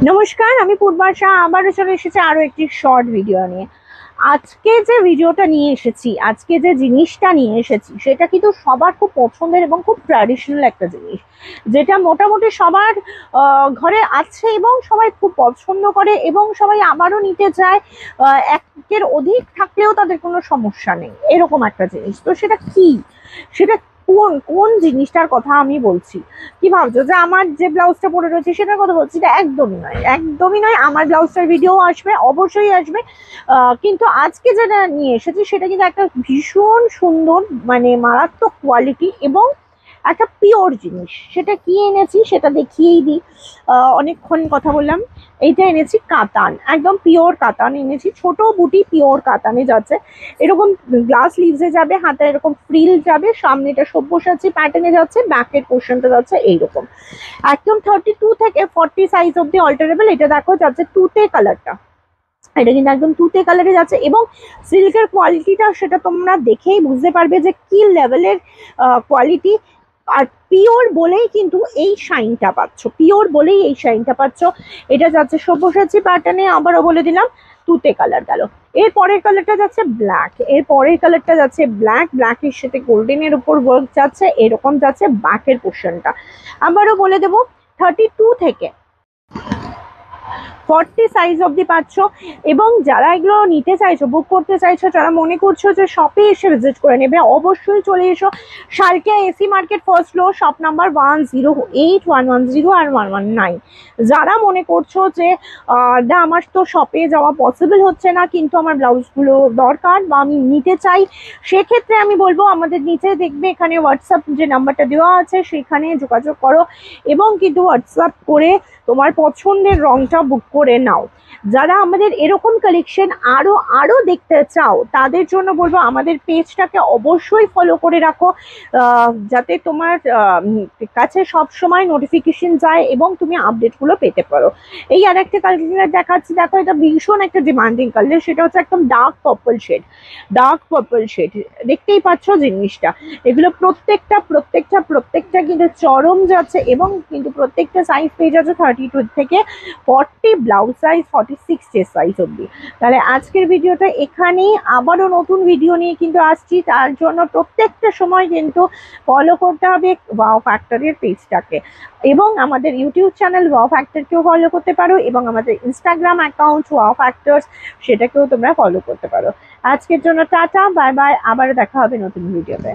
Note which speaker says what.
Speaker 1: নমস্কার, আমি পূর্বাশা আবারও চলে এসেছি আরো একটি শর্ট ভিডিও নিয়ে। আজকে যে ভিডিওটা নিয়ে এসেছি, আজকে যে জিনিসটা নিয়ে এসেছি সেটা কিন্তু সবার খুব পছন্দের এবং খুব ট্র্যাডিশনাল একটা জিনিস, যেটা মোটামুটি সবার ঘরে আছে এবং সবাই খুব পছন্দ করে এবং সবাই আবারও নিতে চায়। একের অধিক থাকলেও তাদের কোনো সমস্যা নেই, এরকম একটা জিনিস। তো সেটা কি, সেটা কোন কোন জিনিসটার কথা আমি বলছি? কি ভাবছো যে আমার যে ব্লাউজটা পরে রয়েছে সেটার কথা বলছি? এটা একদমই নয়, একদমই নয়। আমার ব্লাউজটার ভিডিও আসবে, অবশ্যই আসবে। কিন্তু আজকে যেটা নিয়ে এসেছি সেটা কিন্তু একটা ভীষণ সুন্দর, মানে মারাত্মক কোয়ালিটি এবং একটা পিওর জিনিস। সেটা কি এনেছি সেটা দেখিয়েই দিই। অনেকক্ষণ কথা বললাম। এইটা এনেছি কাতান, একদম পিওর কাতান এনেছি। ছোট বুটি পিওর কাতানে যাচ্ছে, এরকম গ্লাস লিভসে যাবে, হাতে এরকম ফ্রিল যাবে, সামনেটা সব্যসাচী প্যাটার্নে যাচ্ছে, ব্যাকের পোর্শনটা যাচ্ছে এইরকম। একদম 32 থেকে 40 সাইজ অব্দি অল্টারেবল। এটা দেখো যাচ্ছে তুতে কালারটা, এটা কিন্তু একদম তুতে কালারে যাচ্ছে এবং সিল্কের কোয়ালিটিটা সেটা তোমরা দেখেই বুঝতে পারবে যে কি লেভেলের কোয়ালিটি। আর পিওর বলেই কিন্তু এই শাইনটা পাচ্ছ, পিওর বলেই এই শাইনটা পাচ্ছ। এটা যাচ্ছে সব্যসাচী প্যাটার্নে, আবারও বলে দিলাম তুতে কালার গেল। এর পরের কালারটা যাচ্ছে ব্ল্যাক, এর পরের কালারটা যাচ্ছে ব্ল্যাক, ব্ল্যাকের সাথে গোল্ডেনের উপর ওয়ার্ক যাচ্ছে, এরকম যাচ্ছে ব্যাকের পোর্শনটা। আবারও বলে দেবো 32 থেকে 40 সাইজ অব্দি পাচ্ছ। এবং যারা এগুলো নিতে চাইছো, বুক করতে চাইছো, যারা মনে করছো যে শপে এসে ভিজিট করে নেবে, অবশ্যই চলে এসো। Salkia AC market, first floor, shop number 108, 110 আর 119। যারা মনে করছো যে না আমার তো শপে যাওয়া পসিবল হচ্ছে না কিন্তু আমার ব্লাউজগুলো দরকার বা আমি নিতে চাই, সেক্ষেত্রে আমি বলবো আমাদের নিচে দেখবে এখানে হোয়াটসঅ্যাপ যে নাম্বারটা দেওয়া আছে সেখানে যোগাযোগ করো এবং কিন্তু হোয়াটসঅ্যাপ করে তোমার পছন্দের রংটা বুক করে নাও। যারা আমাদের এরকম কালেকশন আরো আরো দেখতে চাও তাদের জন্য বলবো আমাদের পেজটাকে অবশ্যই ফলো করে রাখো, যাতে তোমার কাছে সব সময় নোটিফিকেশন যায় এবং তুমি আপডেটগুলো পেতে পারো। এই আর একটা কালার দেখাচ্ছি, দেখো এটা ভীষণ একটা ডিমান্ডিং কালার, সেটা হচ্ছে একদম dark purple shade. Dark purple shade দেখতেই পাচ্ছ জিনিসটা। এগুলো প্রত্যেকটা প্রত্যেকটা প্রত্যেকটা কিন্তু চরম যাচ্ছে এবং কিন্তু প্রত্যেকটা সাইজ পেয়ে যাচ্ছে 32 থেকে 40, ব্লাউজ সাইজ 46 চেস্ট সাইজ অব্দি। তাহলে আজকের ভিডিওটা এখানেই, আবারও নতুন ভিডিও নিয়ে কিন্তু আসছি। তার জন্য প্রত্যেকটা সময় কিন্তু ফলো করতে হবে ওয়াও ফ্যাক্টরের পেজটাকে এবং আমাদের ইউটিউব চ্যানেল ওয়াও ফ্যাক্টরকেও ফলো করতে পারো এবং আমাদের ইনস্টাগ্রাম অ্যাকাউন্ট ওয়াও ফ্যাক্টরস, সেটাকেও তোমরা ফলো করতে পারো। আজকের জন্য টাটা, বাই বাই, আবারও দেখা হবে নতুন ভিডিওতে।